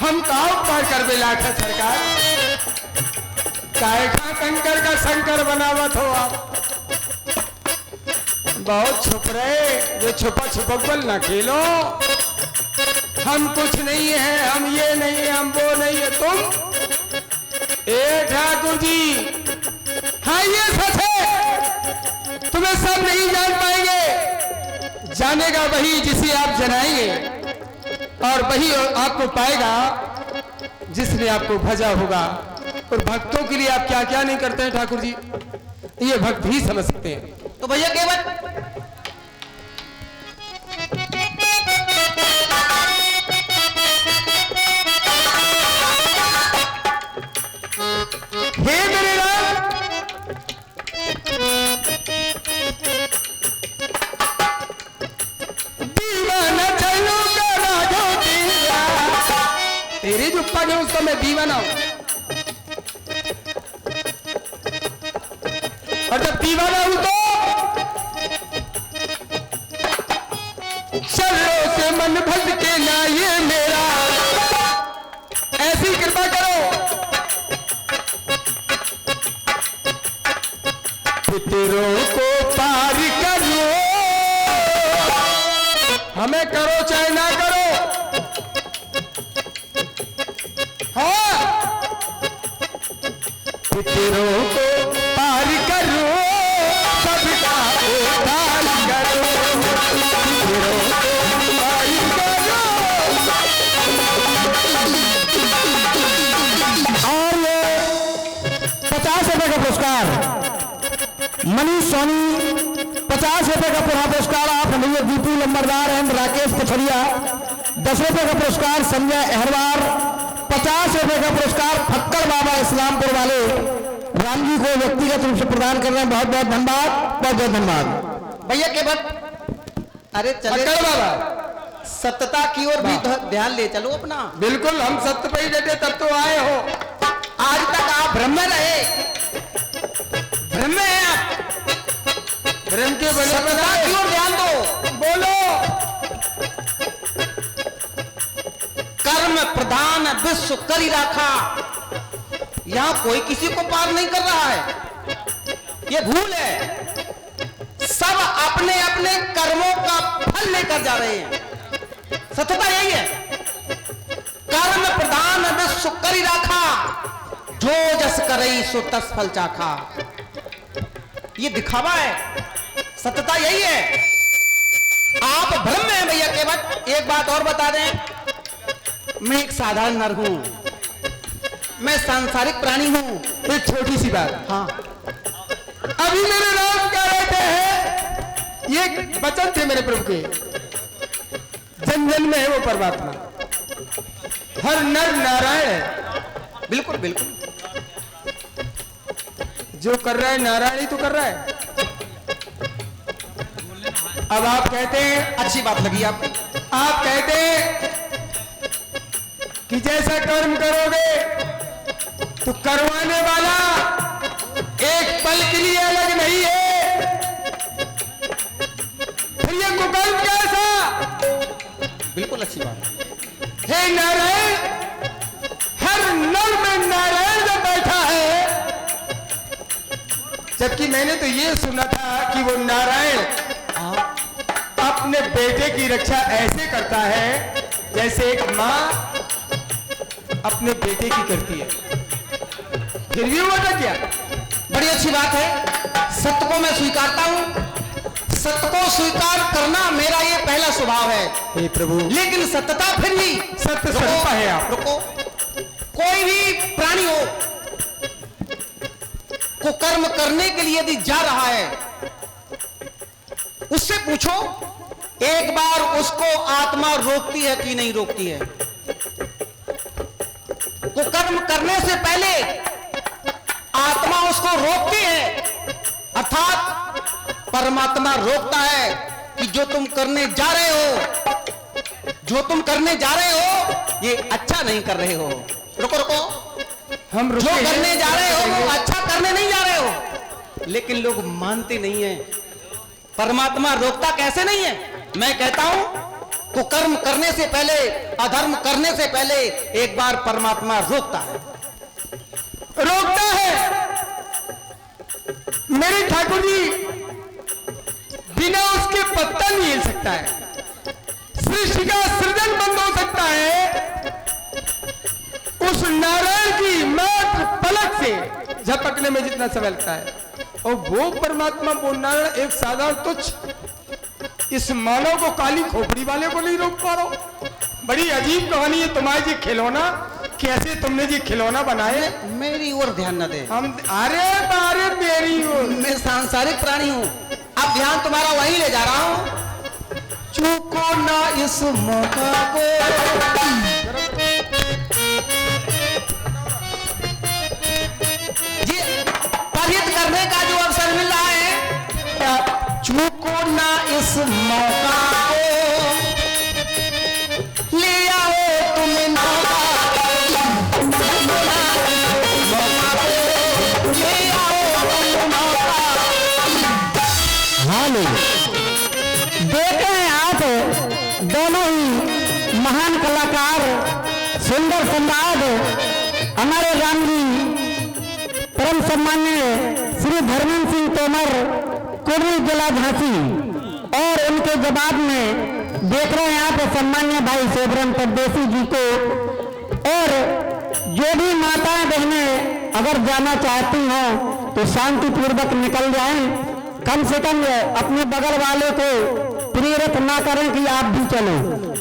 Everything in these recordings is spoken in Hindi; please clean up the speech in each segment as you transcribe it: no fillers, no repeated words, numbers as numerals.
हम का उपकार कर बेला था सरकार, काय खा कंकर का शंकर बनावत हो आप। बहुत छुप रहे, ये छुपा छुपक बल ना खेलो। हम कुछ नहीं है, हम ये नहीं है, हम वो नहीं है। तुम ए ठाकुर जी, हाँ ये सच है, तुम्हें सब नहीं जान पाएंगे। जानेगा वही जिसे आप जनाएंगे, और वही आपको पाएगा जिसने आपको भजा होगा। और भक्तों के लिए आप क्या क्या नहीं करते हैं ठाकुर जी, ये भक्त ही समझ सकते हैं। तो भैया केवल हे मेरे राम, दीवाना चलो करा दो तेरा, तेरे जो पग है उसका मैं दीवाना हूं। और जब दीवाना हूं तो चलो से मन भटके ना ये मेरा, ऐसी कृपा करो फितरों को पार करो, हमें करो चाहे ना करो। हाँ, फितरों को पार करो, सबका उद्धार करो, फितरों को पार करो। और ये 50 रुपए का पुरस्कार मनीष सोनी, 50 रुपए का पुरस्कार आप भैया दीपू लंबरदार एंड राकेश पछड़िया, 10 रुपए का पुरस्कार संजय अहरवार, 50 रुपए का पुरस्कार फक्कर बाबा इस्लामपुर वाले राम जी को व्यक्तिगत रूप से प्रदान कर रहे हैं। बहुत बहुत धन्यवाद, बहुत बहुत धन्यवाद भैया केवल। अरे चले फक्कर बाबा, सत्यता की ओर भी ध्यान ले चलो अपना। बिल्कुल, हम सत्य पे ही डटे तब तो आए हो। आज तक आप भ्रम में रहे, भ्रम में हैं आप। प्रेम के बने सत्यता की ओर ध्यान दो। बोलो। कर्म प्रधान विश्व करी राखा, यहां कोई किसी को पार नहीं कर रहा है, ये भूल है। सब अपने अपने कर्मों का फल लेकर जा रहे हैं, सत्यता यही है। कर्म प्रधान विश्व करी राखा, जो जस करई सो तस फल चाखा, ये दिखावा है, सत्यता यही है। आप भ्रम में हैं भैया केवल। एक बात और बता दें, मैं एक साधारण नर हूं, मैं सांसारिक प्राणी हूं। एक छोटी सी बात, हाँ, अभी मेरे राम कह रहे हैं, ये वचन थे मेरे प्रभु के, जन जन में है वो परमात्मा, हर नर नारायण है। बिल्कुल बिल्कुल, जो कर रहा है नारायण ही तो कर रहा है। अब आप कहते हैं, अच्छी बात लगी आपको। आप कहते हैं कि जैसा कर्म करोगे तो करवाने वाला एक पल के लिए अलग नहीं है, फिर ये कुकर्म कैसा? बिल्कुल अच्छी बात। हे नारायण, हर नर में नारायण जब बैठा है, जबकि मैंने तो ये सुना था कि वो नारायण अपने बेटे की रक्षा ऐसे करता है जैसे एक माँ अपने बेटे की करती है, फिर भी वो अटक गया। बड़ी अच्छी बात है, सत्य को मैं स्वीकारता हूं, सत्य को स्वीकार करना मेरा ये पहला स्वभाव है। हे प्रभु, लेकिन सत्यता फिर भी सत्य स्वरूप है आप। रुको, कोई भी प्राणी हो को कर्म करने के लिए यदि जा रहा है, उससे पूछो एक बार उसको आत्मा रोकती है कि नहीं रोकती है। वो कर्म करने से पहले आत्मा उसको रोकती है, अर्थात परमात्मा रोकता है कि जो तुम करने जा रहे हो, जो तुम करने जा रहे हो ये अच्छा नहीं कर रहे हो। रुको रुको, हम जो करने जा रहे हो वो अच्छा करने नहीं जा रहे हो, लेकिन लोग मानते नहीं है। परमात्मा रोकता कैसे नहीं है? मैं कहता हूं कुकर्म करने से पहले, अधर्म करने से पहले एक बार परमात्मा रोकता है। मेरे ठाकुर जी, बिना उसके पत्ता नहीं हिल सकता है। सृष्टि का सृजन बंद हो सकता है उस नारायण की मात्र पलक से झपकने में जितना समय लगता है, और वो परमात्मा, वो नारायण एक साधारण तुच्छ इस मानव को, काली खोपड़ी वाले को नहीं रोक पा रहा। बड़ी अजीब कहानी है तुम्हारी जी। खिलौना कैसे तुमने जी खिलौना बनाए? मेरी ओर ध्यान न दे। हम अरे मेरी ओर, मैं सांसारिक प्राणी हूं, अब ध्यान तुम्हारा वहीं ले जा रहा हूं। चूको ना इस मौका को, जी परित करने का जो अवसर मिल रहा है, चूको ना इस मौका को, ले आओ तुम मौका, ले आओ तुम मौका। हाँ लोग देखे हैं आप दोनों ही महान कलाकार, सुंदर संवाद हमारे राम जी परम सम्मान्य श्री धर्मेंद्र सिंह तोमर, कुर्री जिला झांसी, और उनके जवाब में देख रहे हैं आप सम्मान्य भाई सोबरन परदेसी जी को। और जो भी माताएं बहनें अगर जाना चाहती हो तो शांति पूर्वक निकल जाएं, कम से कम अपने बगल वाले को प्रेरित ना करें कि आप भी चलो।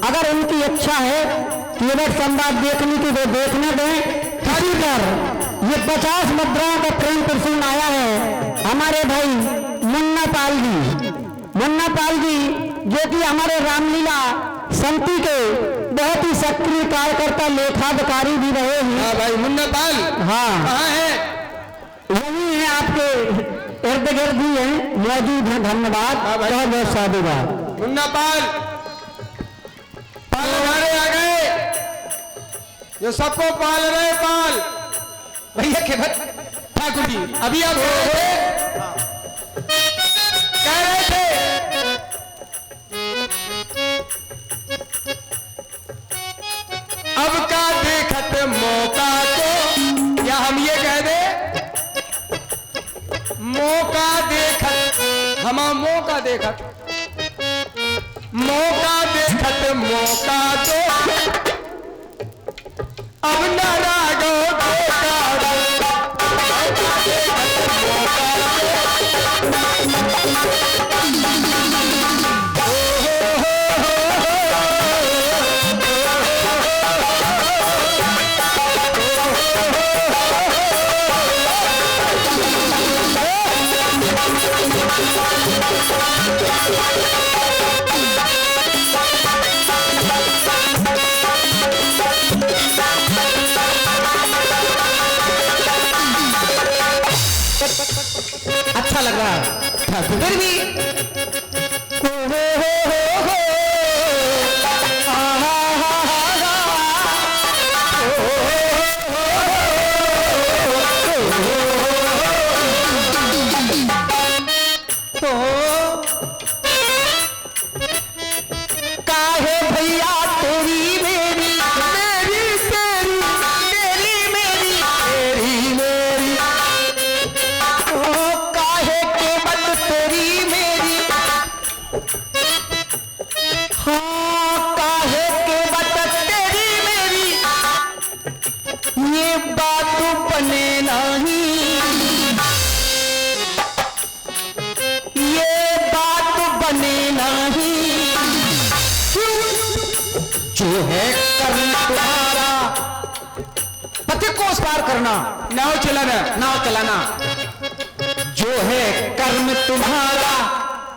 अगर उनकी इच्छा है केवल संवाद देखने की वो देखने दें। खाली कर ये 50 मुद्राओं का प्रेम प्रसून आया है हमारे भाई मुन्ना पाल जी जो कि हमारे रामलीला समिति के बहुत ही सक्रिय कार्यकर्ता, लेखाधिकारी भी रहे हैं। हाँ भाई मुन्ना पाल, हाँ कहाँ है? वही है, आपके इर्द गिर्द ही है, मौजूद है। धन्यवाद, बहुत बहुत साधुवाद। मुन्ना पाल हमारे आ गए, जो सबको पाल रहे पाल। भैया के ठाकुर जी अभी आप कह रहे थे अब का देखत मौका को, या हम ये कह दे मौका देखत, हम मौका देखत, मौका देखत मौका तो अब न रागो अच्छा लग रहा है, फिर भी काहे भैया तेरी मेरी, मेरी तेरी, मेरी मेरी, तेरी मेरी, काहे के बत तेरी मेरी, हाँ काहे के बत तेरी मेरी, ये बात बने नहीं, ये बात बने नहीं, जो है कर्म तुम्हारा, पति को उस पार करना, नाव चलाना, जो है कर्म तुम्हारा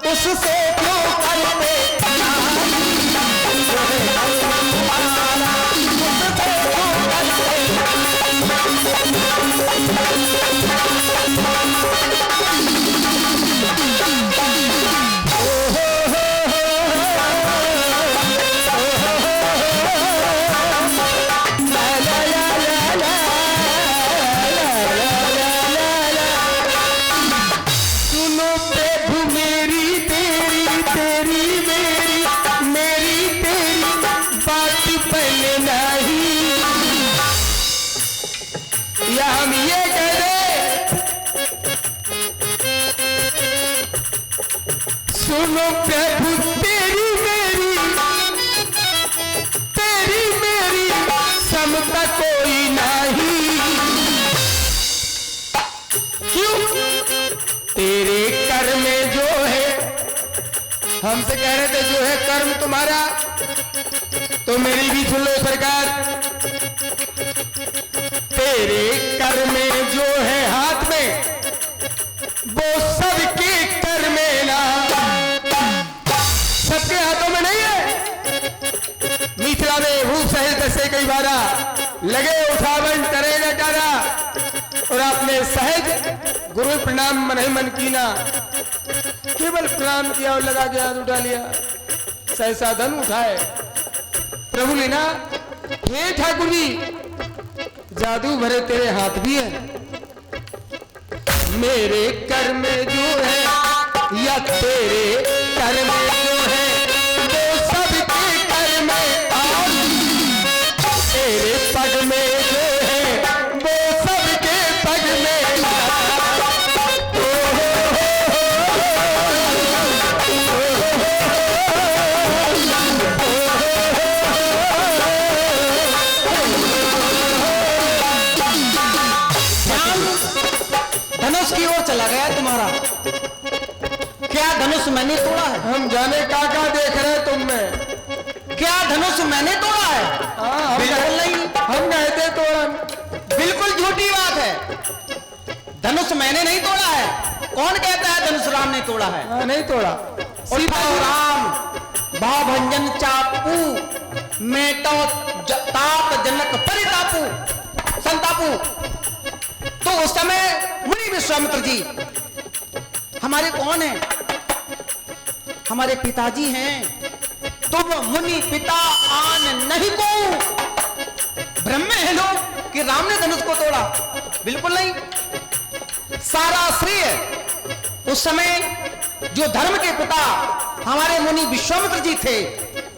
उससे क्यों करते जो है कर्म तुम्हारा उससे क्यों सुनो प्रभु मेरी तेरी, तेरी मेरी, हम ये कह दे, सुनो प्रभु तेरी मेरी समता कोई नहीं। क्यों? तेरे कर्म में जो है, हमसे कह रहे थे जो है कर्म तुम्हारा, तो मेरी भी सुन लो सरकार। तेरे कर्म में जो है हाथ में, वो सबके कर्म में ना, सबके हाथों में नहीं है। मिथिला में भूप सहित से कई बारा लगे उठावन करेगा कारा, और आपने सहज गुरु प्रणाम मन ही मन कीना, केवल प्रणाम किया और लगा के हाथ उठा लिया, सहसा धन उठाए। प्रभु लेना, हे ठाकुर जी जादू भरे तेरे हाथ भी है, मेरे कर्म में जो है या तेरे कर्म में जो है, वो सबके कर्म में आओ। तेरे पग में जो है वो सबके पग में आओ। धनुष की ओर चला गया तुम्हारा, क्या धनुष मैंने तोड़ा है? हम जाने का देख रहे तुम में, क्या धनुष मैंने तोड़ा है? हाँ, बिल्कुल नहीं, हम कहते तोड़न, बिल्कुल झूठी बात है। धनुष मैंने नहीं तोड़ा है। कौन कहता है धनुष राम ने तोड़ा है? हाँ, नहीं तोड़ा। सीता राम भाभंजन चापू मेटो तात जनक परितापू संतापू। तो उस समय मुनि विश्वामित्र जी हमारे कौन है? हमारे पिताजी हैं। तुम मुनि पिता आन नहीं को भ्रम में है लोग कि राम ने धनुष को तोड़ा, बिल्कुल नहीं। सारा श्रेय उस समय जो धर्म के पिता हमारे मुनि विश्वामित्र जी थे,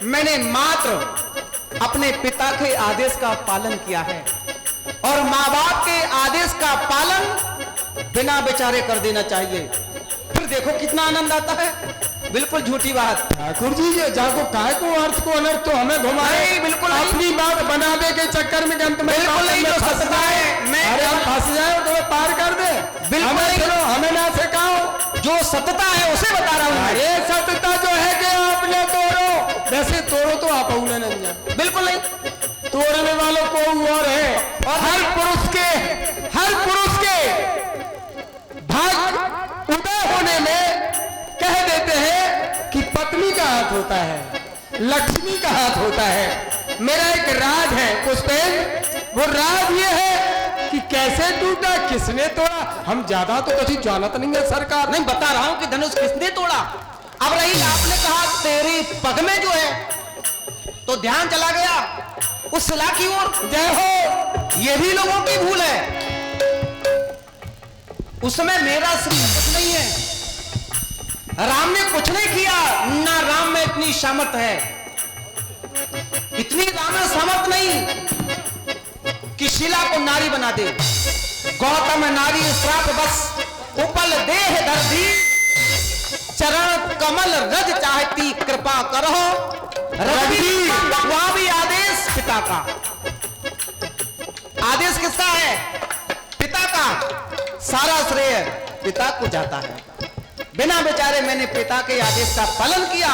मैंने मात्र अपने पिता के आदेश का पालन किया है, और माँ बाप के आदेश का पालन बिना बेचारे कर देना चाहिए। फिर देखो कितना आनंद आता है। बिल्कुल झूठी बात। ठाकुर जी ये जाको काय को अर्थ को अनर्थ तो हमें घुमाए, नहीं, बिल्कुल नहीं। अपनी बात बनावे के चक्कर में अंत में बिल्कुल नहीं, जो सत्ता है मैं अरे हम फंस जाए तो पार कर दे। बिल्कुल हमें नहीं। चलो हमें ना सिखाओ, जो सत्यता है उसे बता रहा हूं। अरे सत्यता जो है कि आपने तोड़ो, वैसे तोड़ो तो आप उन्हें नहीं जाए, बिल्कुल नहीं। तोड़ने वालों को और है। और हर पुरुष के भाग उदय होने में कह देते हैं कि पत्नी का हाथ होता है, लक्ष्मी का हाथ होता है। मेरा एक राज है पुष्पेन, वो राज ये है कि कैसे टूटा, किसने तोड़ा, हम ज्यादा तो कभी जानत नहीं है सरकार। नहीं, बता रहा हूं कि धनुष किसने तोड़ा। अब रही आपने कहा तेरे पग में जो है, तो ध्यान चला गया उस शिला की ओर। जय हो। ये भी लोगों की भूल है। उस समय मेरा श्री कुछ नहीं है, राम ने कुछ नहीं किया ना, राम में इतनी सामर्थ है, इतनी राम में सामर्थ नहीं कि शिला को नारी बना दे। गौतम नारी श्राप बस उपल देह दर्दी, चरण कमल रज चाहती कृपा करो रवि। वहां भी आदेश पिता का, आदेश किसका है? पिता का। सारा श्रेय पिता को जाता है। बिना बेचारे मैंने पिता के आदेश का पालन किया,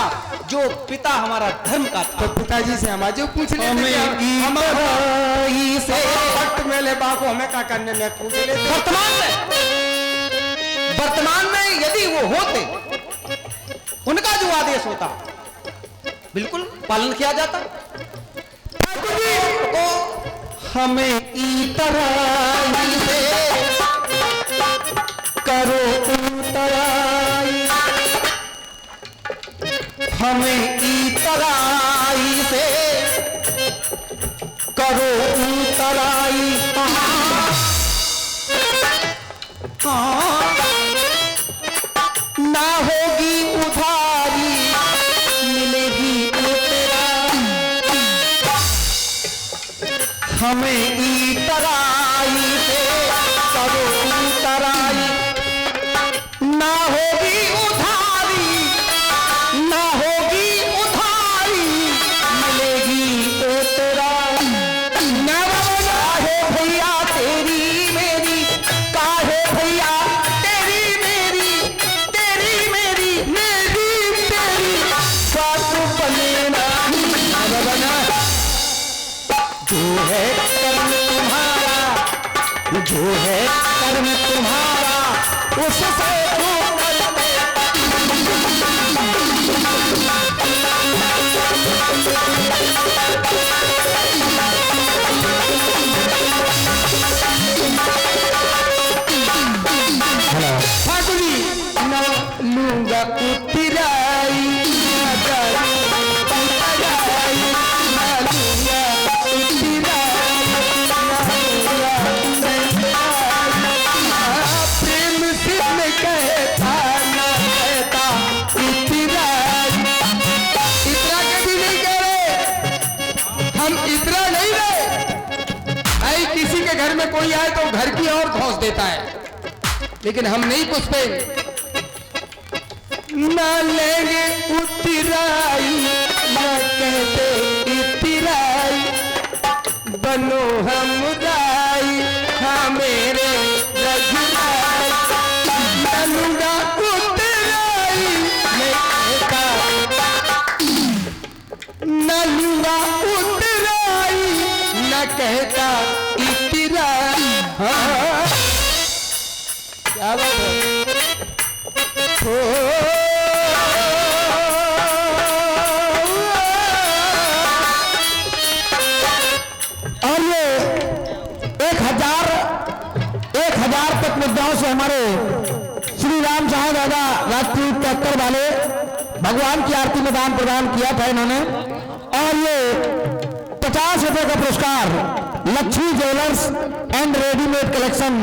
जो पिता हमारा धर्म का था। तो पिताजी से हम आज पूछ लेते वक्त में ले बाको हमें क्या करने में पूछ लेते। वर्तमान में यदि वो होते, उनका जो आदेश होता बिल्कुल पालन किया जाता। ठाकुर जी को हमें इतराई से करो उतराई, हमें इतराई से करो उतराई। ना होगी उधारी मिलेगी उतराई, हमें इतराई से करो उतराई, ना होगी उधारी, ना होगी उधारी, मिलेगी उतराई। काहे भैया तेरी मेरी, काहे भैया तेरी मेरी, तेरी मेरी मेरी तेरी, साथ बने नहीं बना। जो है कर्म तुम्हारा, जो है कर्म तुम्हारा, उससे जो करते। ठाकुर जी न लूंगा उतराई, न करूंगा उतराई, न लूंगा उतराई, न लूंगा प्रेम से मैं कहता न कहता उतराई। इतना कभी नहीं कह रहे, हम इतना नहीं रहे। आई किसी के घर में कोई आए तो घर की ओर धौंस देता है, लेकिन हम नहीं पुष्पे न लेंगे उतराई, न कहते इतराई, बनो हम उदाई, हाँ मेरे रघुराई। न लूंगा उतराई, मैं कहता न लूंगा उतराई, न कहता इतराई। हाँ क्या बात है। हो और ये 1000 तक मुद्दाओं से हमारे श्री राम साहब दादा राष्ट्रीय ट्रैक्टर वाले भगवान की आरती में दान प्रदान किया था इन्होंने। और ये 50 रुपए का पुरस्कार Lakshmi jewellers and readymade collection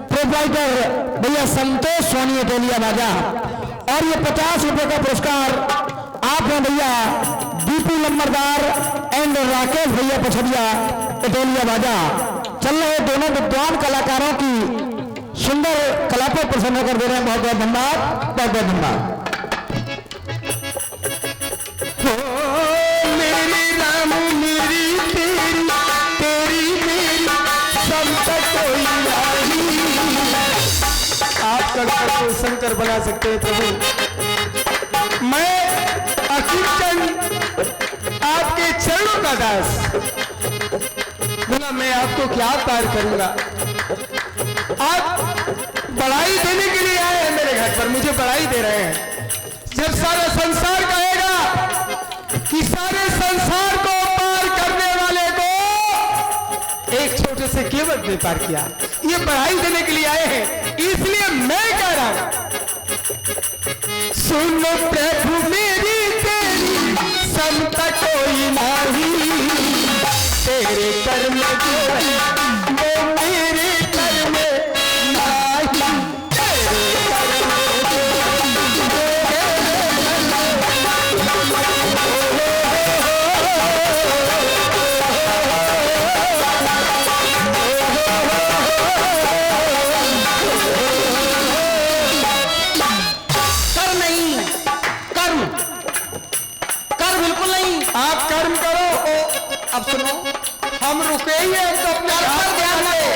proprietor भैया संतोष सोनी एटोलिया बाजा। और ये 50 रुपए का पुरस्कार आपने भैया दीपू लम्बरदार एंड राकेश भैया पछड़िया एटोलिया बाजा। चल रहे दोनों विद्वान कलाकारों की सुंदर कला पर प्रसन्न कर दे रहे हैं। बहुत बहुत धन्यवाद, बहुत बहुत धन्यवाद। हो मेरी राम मेरी तेरी, तेरी मेरी सब तक कोई नहीं। आप शंकर को शंकर बना सकते हैं प्रभु। मैं अकिंचन आपके चरणों का दास, बोला मैं आपको क्या प्यार करूंगा। आप बड़ाई देने के लिए आए हैं मेरे घर पर, मुझे बड़ाई दे रहे हैं। जब सारा संसार कहेगा कि सारे संसार को पार करने वाले को एक छोटे से केवट ने पार किया, ये बड़ाई देने के लिए आए हैं। इसलिए मैं कह रहा हूं, सुनो प्रभु मेरी तेरी समता कोई नहीं, तेरे कर्म जो है वो मेरे कर्म नहीं, तेरे कर्म जो कर नहीं, कर्म कर बिल्कुल नहीं। आप कर्म करो। अब सुनो, हम रुके ही हैं, हम तो अपने कर पर ध्यान ना दो,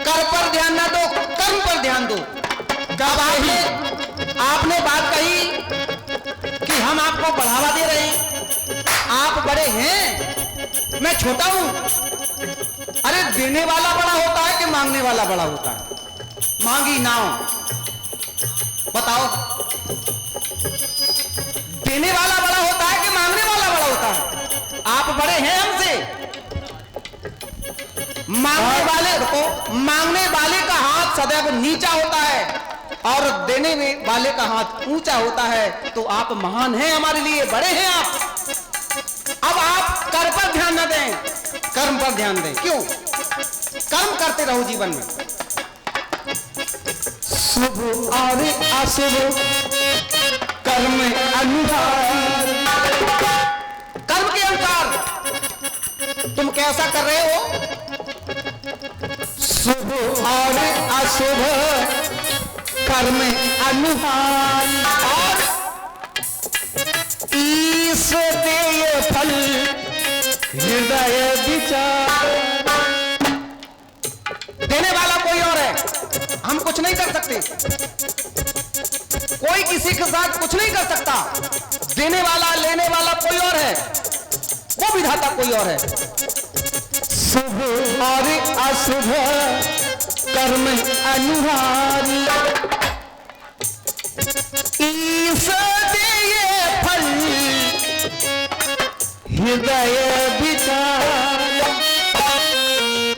कर पर ध्यान ना दो, कर्म पर ध्यान दो। अब आपने बात कही कि हम आपको बढ़ावा दे रहे हैं, आप बड़े हैं, मैं छोटा हूं। अरे देने वाला बड़ा होता है कि मांगने वाला बड़ा होता है? मांगी नाव बताओ, देने वाला बड़ा होता है कि मांगने वाला बड़ा होता है? आप बड़े हैं हमसे। मांगने वाले का हाथ सदैव नीचा होता है और देने वाले का हाथ ऊंचा होता है। तो आप महान हैं हमारे लिए, बड़े हैं आप। अब आप कर पर ध्यान न दें, कर्म पर ध्यान दें। क्यों? कर्म करते रहो जीवन में। शुभ और अशुभ कर्म अनुसार, कर्म के अनुसार तुम कैसा कर रहे हो? शुभ और अशुभ कर्म अनुहार और ईश देय फल हृदय विचार। देने वाला कोई और है, हम कुछ नहीं कर सकते, कोई किसी के साथ कुछ नहीं कर सकता। देने वाला लेने वाला कोई और है, वो विधाता कोई और है। शुभ और अशुभ कर्म अनुहारी ईश देय फल हृदय विचार।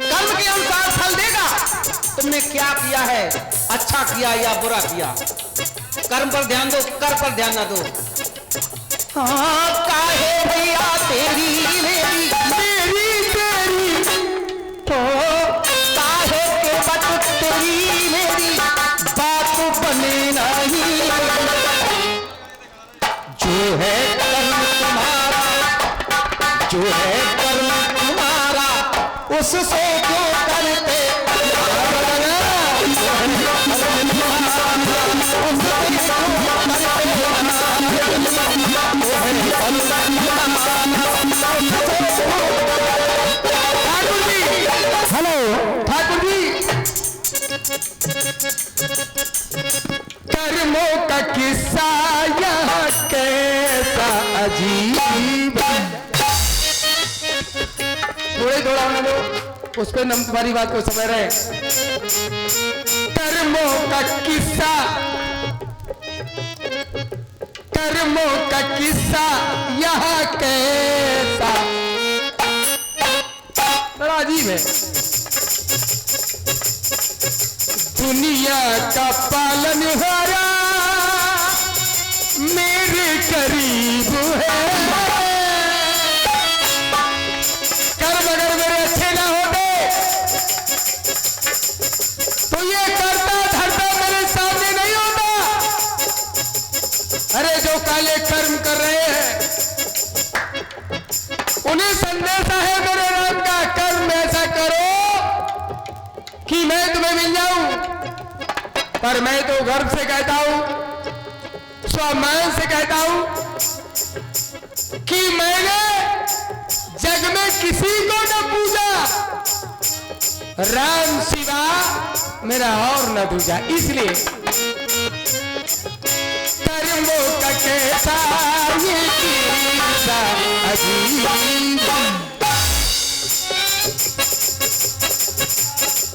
कर्म के अनुसार फल देगा। तुमने क्या किया है, अच्छा किया या बुरा किया। कर्म पर ध्यान दो, कर पर ध्यान ना दो। हाँ काहे भैया तेरी मेरी मेरी तेरी तो काहे के बात तेरी मेरी बात बने नहीं। जो है कर्म तुम्हारा, जो है कर्म तुम्हारा उससे जो करते हेलो ठाकुर जी, कर्मों का किस्सा यह कैसा अजीब। थोड़ा होने दो, उसको हम तुम्हारी बात को समझ रहे हैं। कर्मों का किस्सा, कर्मों का किस्सा यह कैसा बड़ा अजीब है। दुनिया का पालन हारा मेरे करीब है। कर्म अगर मेरे अच्छे ना होते तो ये करता धरता मेरे सामने नहीं होता। अरे जो काले कर्म कर रहे हैं उन्हें संदेशा है मेरे राम का, कर्म ऐसा करो कि मैं तुम्हें मिल जाऊं। पर मैं तो गर्व से कहता हूं, स्वाभिमान से कहता हूं कि मैंने जग में किसी को न पूजा, राम सिवा मेरा और न दूजा। इसलिए कर्मों का कैसा ये किस्सा अजीब।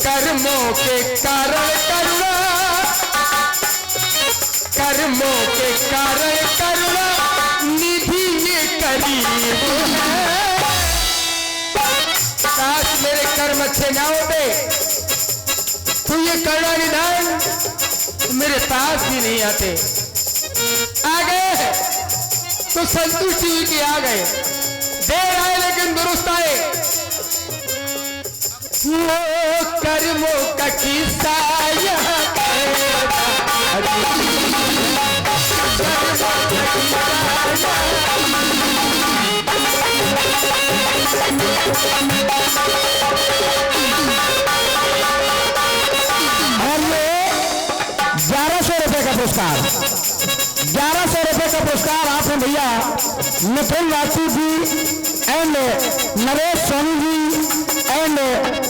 कर्मों के कारण करुणा, कर्मों के कारण करुणा निधि ये करीब है। काश मेरे कर्म अच्छे ना होते तो ये करुणा निधान मेरे पास भी नहीं आते। आ गए तो संतुष्टि की आ गए, देर आए लेकिन दुरुस्त आए। वो कर्मों का किस्सा यह और ये 1100 रुपए का पुरस्कार, 1100 रुपए का पुरस्कार आपने भैया Mithun Rajput ji and Naresh Soni ji and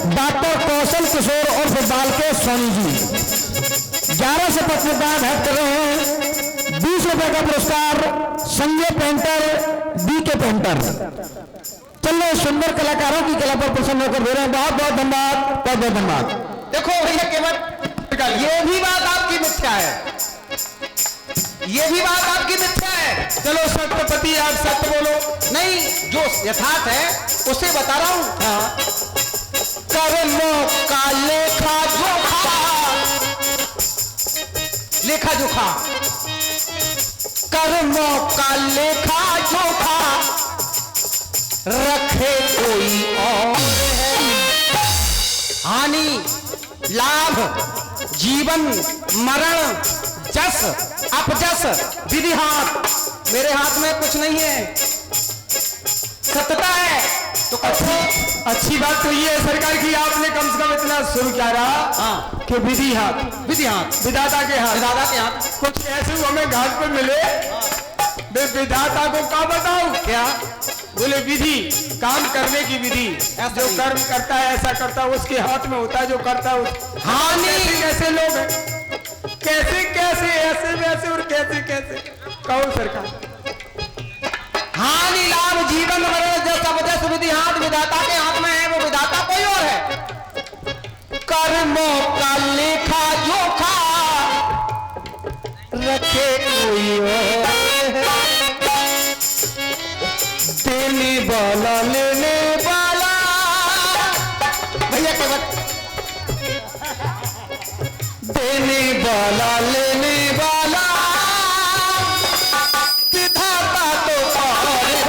doctor Kaushal Kishore और बालकेश सोनी जी 11 से 55 हेल्प कर रहे हैं। 20 रुपए का पुरस्कार संजय पेंटर, बी के पेंटर। चलो सुंदर कलाकारों की कला पर प्रसन्न होकर दे रहे हैं। बहुत बहुत धन्यवाद, बहुत बहुत धन्यवाद। देखो भैया केवल ये भी बात आपकी मिथ्या है, ये भी बात आपकी मिथ्या है। चलो सत्यपति आप सत्य बोलो। नहीं, जो यथार्थ है उसे बता रहा हूं। कर्मों का लेखा जोखा, लेखा जोखा, कर्मों का लेखा जोखा रखे कोई और है। हानि लाभ जीवन मरण जस अपजस विधि हाथ, मेरे हाथ में कुछ नहीं है। सत्यता है तो अच्छी बात तो ये है सरकार की आपने कम से कम इतना शुरू किया रहा हाँ कि विधि हाथ विधाता के हाथ दादा के हाथ कुछ ऐसे हमें घाट पे मिले मैं विधाता को क्या बताऊं क्या बोले विधि काम करने की विधि जो कर्म करता है ऐसा करता है उसके हाथ में होता है जो करता है हानि कैसे लोग हैं कैसे कैसे ऐसे वैसे और कैसे कैसे कहो सरकार हानि लाभ जीवन मरण जो सब जस विधि हाथ विधाता के हाथ में है वो विधाता कोई और है कर्मों का लेखा जोखा रखे कोई और देने वाला लेने वाला भैया के वक्त देने वाला लेने वाला विधाता तो और है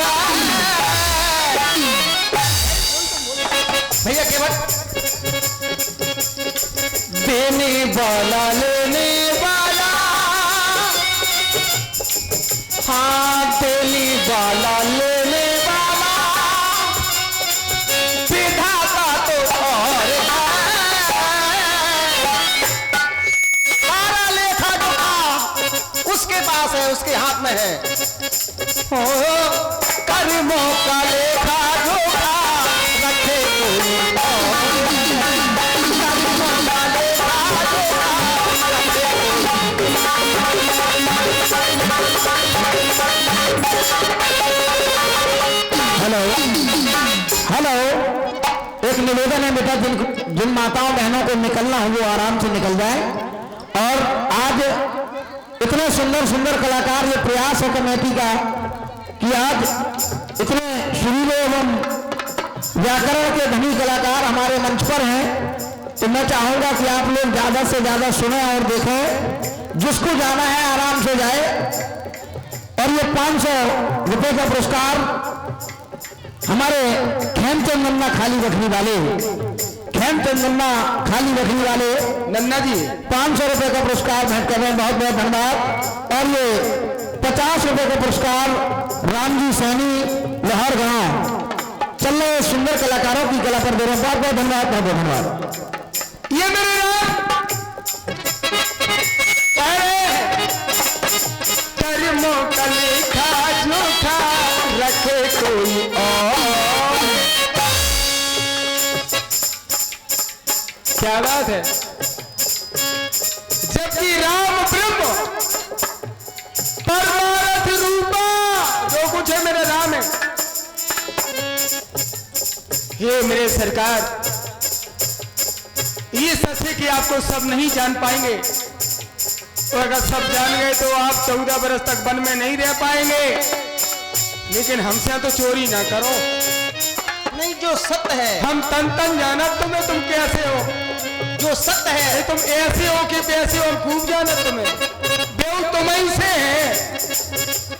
भैया के वक्त देने वाला लेने वाला हाँ देने वाला लेने वाला विधाता तो और सारा लेखा जोखा उसके पास है उसके हाथ में है हो कर्मों का लेखा जोखा रखे कोई और कर्मों का लेखा जोखा रखे हेलो हेलो एक निवेदन है बेटा जिन माताओं बहनों को निकलना हो वो आराम से निकल जाए। और आज इतने सुंदर सुंदर कलाकार ये प्रयास है कमेटी का कि आज इतने सुरीले एवं व्याकरण के धनी कलाकार हमारे मंच पर हैं तो मैं चाहूंगा कि आप लोग ज्यादा से ज्यादा सुने और देखें जिसको जाना है आराम से जाए। और ये 500 रुपए का पुरस्कार हमारे खेमचंद नन्ना खाली रखने वाले नन्ना जी 500 रुपए का पुरस्कार भेंट कर रहे हैं बहुत बहुत धन्यवाद। और ये 50 रुपए का पुरस्कार रामजी सैनी लोहार गांव चल रहे सुंदर कलाकारों की कला पर दे रहे हैं बहुत बहुत धन्यवाद बहुत बहुत धन्यवाद। ये मेरे कर्मों का लेखा जोखा रखे कोई और क्या बात है जबकि राम ब्रह्म परमार्थ रूपा जो कुछ है मेरा राम है। हे मेरे सरकार ये सच है कि आपको सब नहीं जान पाएंगे तो अगर सब जान गए तो आप 14 बरस तक वन में नहीं रह पाएंगे। लेकिन हमसे तो चोरी ना करो नहीं जो सत्य है हम तन तन जाना तुम्हें तुम कैसे हो जो सत्य है तुम ऐसे हो कि पैसे और खूब जाना तुम्हें देव तुम्हें से है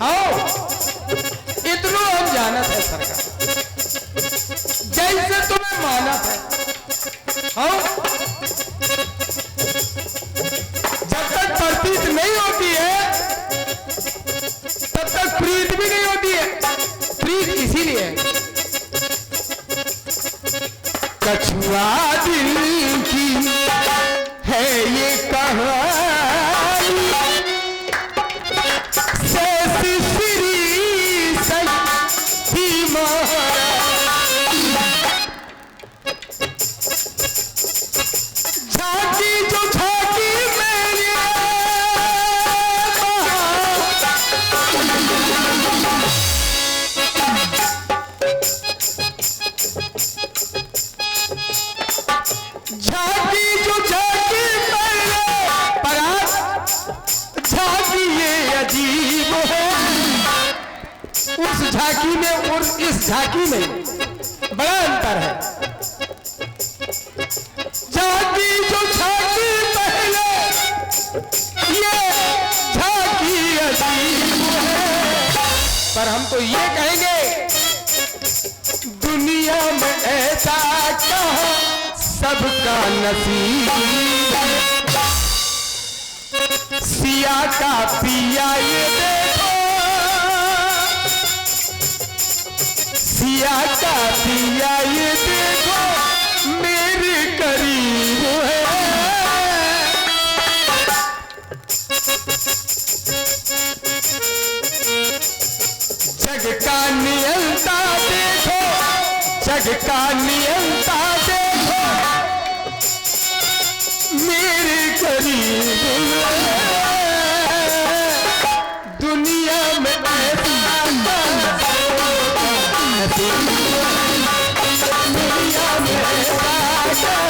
आओ इतना हम जानत है सरकार जैसे तुम्हें मानत है आओ जब तक प्रतीत नहीं होती है तब तक प्रीत भी नहीं होती है। प्रीत इसीलिए कछुआ दिल की है ये कहानी सैसी श्री सखी झांकी जो झांकी मेरी झांकी जो झांकी मेरे परात झांकी ये अजीब है उस झांकी में और इस झांकी में बड़ा अंतर है। झांकी जो झांकी पहले ये झांकी अजीब है पर हम तो ये कहेंगे दुनिया में ऐसा कहा सबका नसीब सिया का पिया ये देखो पिया का पिया ये देखो मेरे करीब है। जग का नियंता देखो, जग का नियंता देखो मेरे करीब है। दुनिया में ऐसा दुनिया में ऐसा